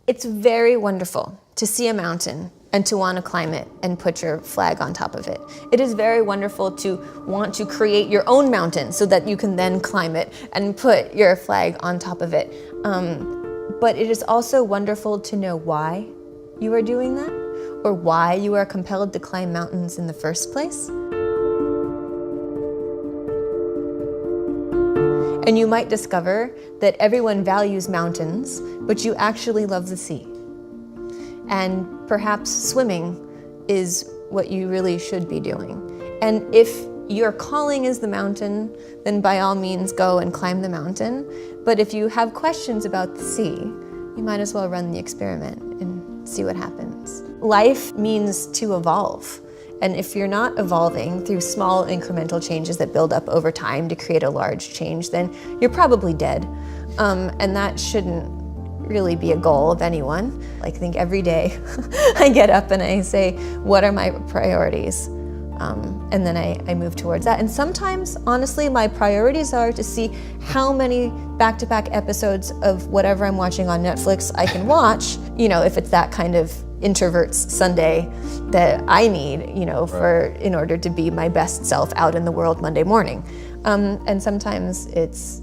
It's very wonderful to see a mountain and to want to climb it and put your flag on top of it. It is very wonderful to want to create your own mountain so that you can then climb it and put your flag on top of it. But it is also wonderful to know why you are doing that, or why you are compelled to climb mountains in the first place. And you might discover that everyone values mountains, but you actually love the sea. And perhaps swimming is what you really should be doing. And if your calling is the mountain, then by all means go and climb the mountain. But if you have questions about the sea, you might as well run the experiment and see what happens. Life means to evolve. And if you're not evolving through small incremental changes that build up over time to create a large change, then you're probably dead. And that shouldn't really be a goal of anyone. I think every day I get up and I say, what are my priorities? And then I move towards that. And sometimes, honestly, my priorities are to see how many back-to-back episodes of whatever I'm watching on Netflix I can watch, if it's that kind of introvert's Sunday that I need, in order to be my best self out in the world Monday morning. And sometimes it's,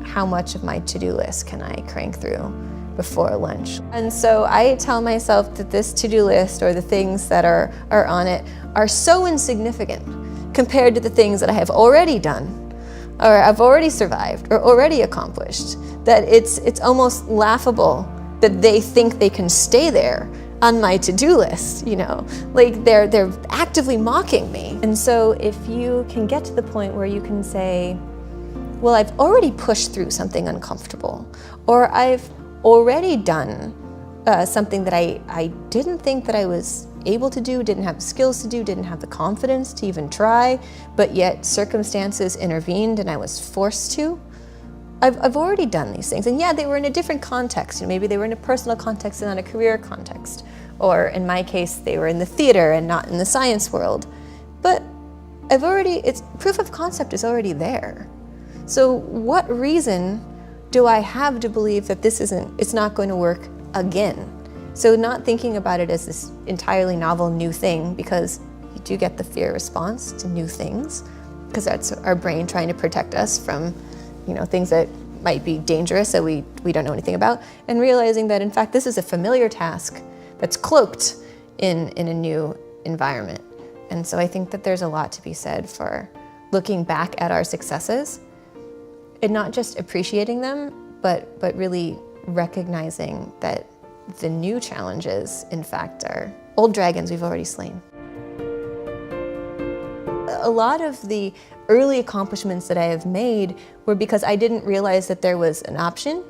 how much of my to-do list can I crank through before lunch? And so I tell myself that this to-do list, or the things that are on it, are so insignificant compared to the things that I have already done, or I've already survived, or already accomplished, that it's almost laughable that they think they can stay there on my to-do list, like they're actively mocking me. And so if you can get to the point where you can say, well, I've already pushed through something uncomfortable, or I've already done something that I didn't think that I was able to do, didn't have the skills to do, didn't have the confidence to even try, but yet circumstances intervened and I was forced to. I've already done these things. And yeah, they were in a different context. Maybe they were in a personal context and not a career context. Or in my case, they were in the theater and not in the science world. But it's proof of concept is already there. So what reason do I have to believe that it's not going to work again? So not thinking about it as this entirely novel new thing, because you do get the fear response to new things, because that's our brain trying to protect us from things that might be dangerous that we don't know anything about, and realizing that in fact this is a familiar task that's cloaked in a new environment. And so I think that there's a lot to be said for looking back at our successes and not just appreciating them, but really recognizing that the new challenges in fact are old dragons we've already slain. A lot of the early accomplishments that I have made were because I didn't realize that there was an option.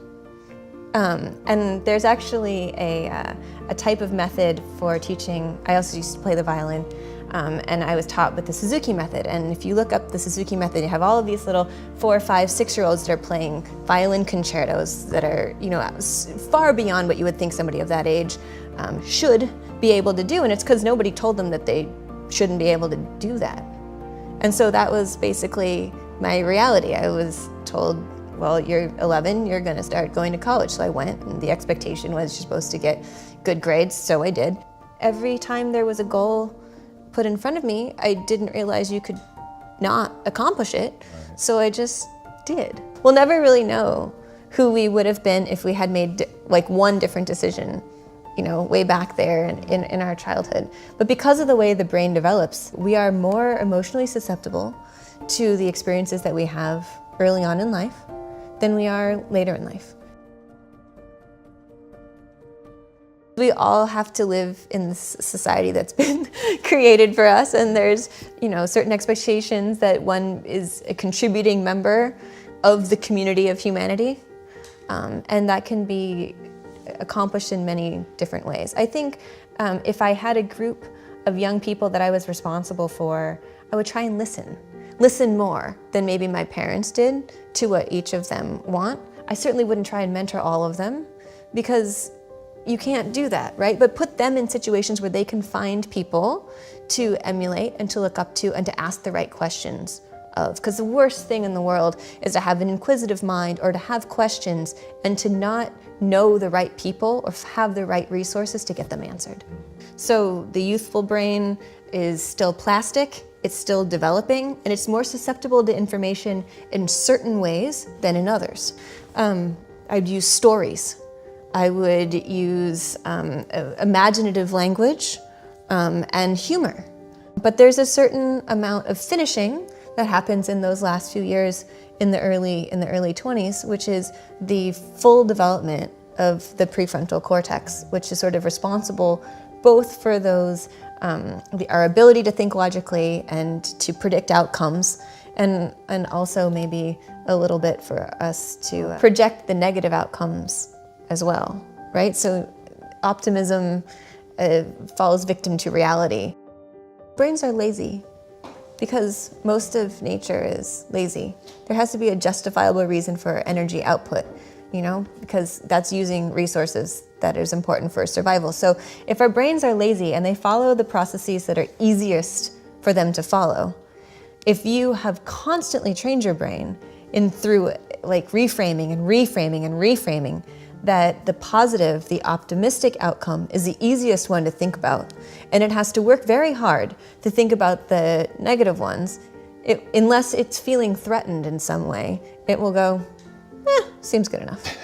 And there's actually a type of method for teaching. I also used to play the violin, and I was taught with the Suzuki method. And if you look up the Suzuki method, you have all of these little 4, 5, 6-year-olds that are playing violin concertos that are, far beyond what you would think somebody of that age should be able to do. And it's because nobody told them that they shouldn't be able to do that. And so that was basically my reality. I was told, well, you're 11, you're gonna start going to college. So I went, and the expectation was you're supposed to get good grades, so I did. Every time there was a goal put in front of me, I didn't realize you could not accomplish it, so I just did. We'll never really know who we would have been if we had made one different decision, way back there in our childhood. But because of the way the brain develops, we are more emotionally susceptible to the experiences that we have early on in life than we are later in life. We all have to live in this society that's been created for us, and there's, certain expectations that one is a contributing member of the community of humanity, and that can be accomplished in many different ways. I think if I had a group of young people that I was responsible for, I would try and listen more than maybe my parents did to what each of them want. I certainly wouldn't try and mentor all of them, because you can't do that, right? But put them in situations where they can find people to emulate and to look up to and to ask the right questions of. Because the worst thing in the world is to have an inquisitive mind or to have questions and to not know the right people or have the right resources to get them answered. So the youthful brain is still plastic, it's still developing, and it's more susceptible to information in certain ways than in others. I'd use stories. I would use imaginative language and humor. But there's a certain amount of finishing that happens in those last few years in the early 20s, which is the full development of the prefrontal cortex, which is sort of responsible both for those our ability to think logically and to predict outcomes, and also maybe a little bit for us to project the negative outcomes as well, right? So optimism falls victim to reality. Brains are lazy because most of nature is lazy. There has to be a justifiable reason for energy output, because that's using resources that is important for survival. So if our brains are lazy and they follow the processes that are easiest for them to follow, if you have constantly trained your brain through like reframing and reframing and reframing, that the positive, the optimistic outcome is the easiest one to think about. And it has to work very hard to think about the negative ones. Unless it's feeling threatened in some way, it will go, seems good enough.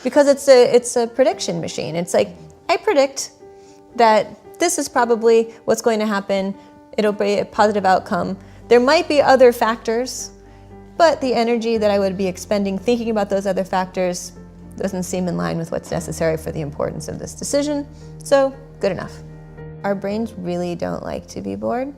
Because it's a prediction machine. It's like, I predict that this is probably what's going to happen. It'll be a positive outcome. There might be other factors, but the energy that I would be expending thinking about those other factors doesn't seem in line with what's necessary for the importance of this decision, so good enough. Our brains really don't like to be bored.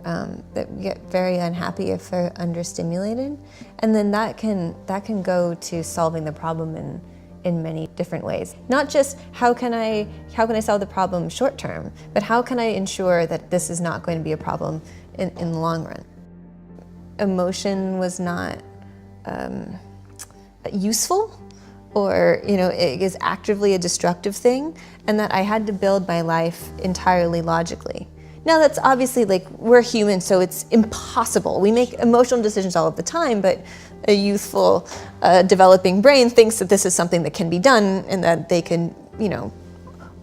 That we get very unhappy if they're understimulated, and then that can go to solving the problem in many different ways. Not just how can I solve the problem short term, but how can I ensure that this is not going to be a problem in the long run. Emotion was not useful, or it is actively a destructive thing, and that I had to build my life entirely logically. Now that's obviously, like, we're human, so it's impossible. We make emotional decisions all of the time, but a youthful, developing brain thinks that this is something that can be done and that they can,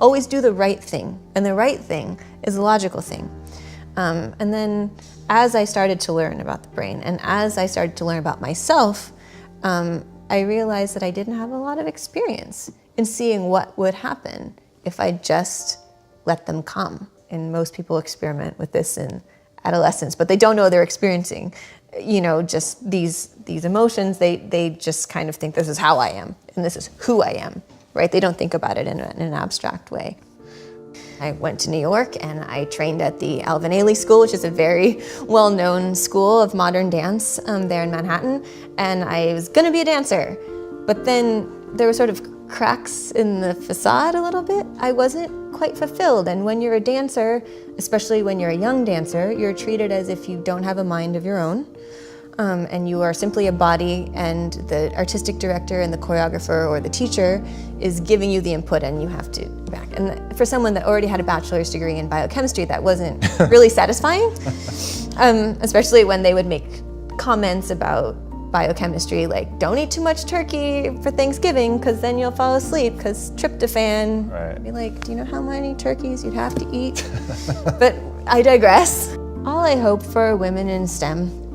always do the right thing. And the right thing is a logical thing. And then as I started to learn about the brain and as I started to learn about myself, I realized that I didn't have a lot of experience in seeing what would happen if I just let them come. And most people experiment with this in adolescence, but they don't know they're experiencing, just these emotions. They just kind of think this is how I am and this is who I am, right? They don't think about it in an abstract way. I went to New York and I trained at the Alvin Ailey School, which is a very well-known school of modern dance there in Manhattan. And I was gonna be a dancer, but then there were sort of cracks in the facade a little bit. I wasn't quite fulfilled. And when you're a dancer, especially when you're a young dancer, you're treated as if you don't have a mind of your own. And you are simply a body, and the artistic director and the choreographer or the teacher is giving you the input and you have to back. And for someone that already had a bachelor's degree in biochemistry, that wasn't really satisfying, especially when they would make comments about biochemistry, like, don't eat too much turkey for Thanksgiving because then you'll fall asleep because tryptophan. Right. I'd be like, do you know how many turkeys you'd have to eat? But I digress. All I hope for women in STEM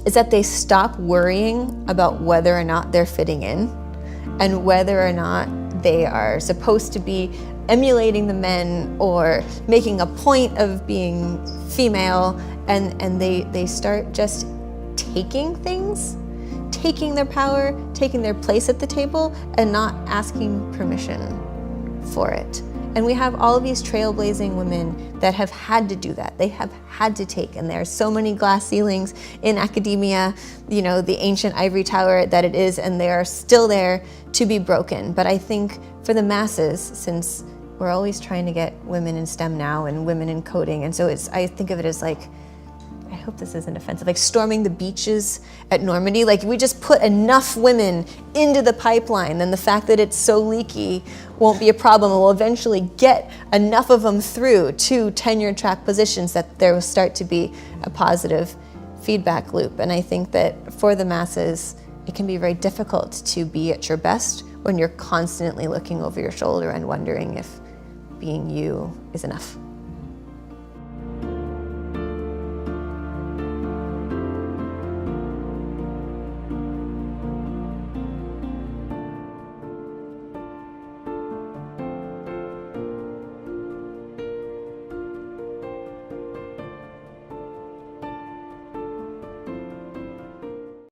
is that they stop worrying about whether or not they're fitting in and whether or not they are supposed to be emulating the men or making a point of being female, and they start just taking things, taking their power, taking their place at the table, and not asking permission for it. And we have all of these trailblazing women that have had to do that. They have had to take, and there are so many glass ceilings in academia, the ancient ivory tower that it is, and they are still there to be broken. But I think for the masses, since we're always trying to get women in STEM now and women in coding, and so I think of it as like, I hope this isn't offensive, like storming the beaches at Normandy. Like, we just put enough women into the pipeline, then the fact that it's so leaky won't be a problem, and we'll eventually get enough of them through to tenure track positions that there will start to be a positive feedback loop. And I think that for the masses, it can be very difficult to be at your best when you're constantly looking over your shoulder and wondering if being you is enough.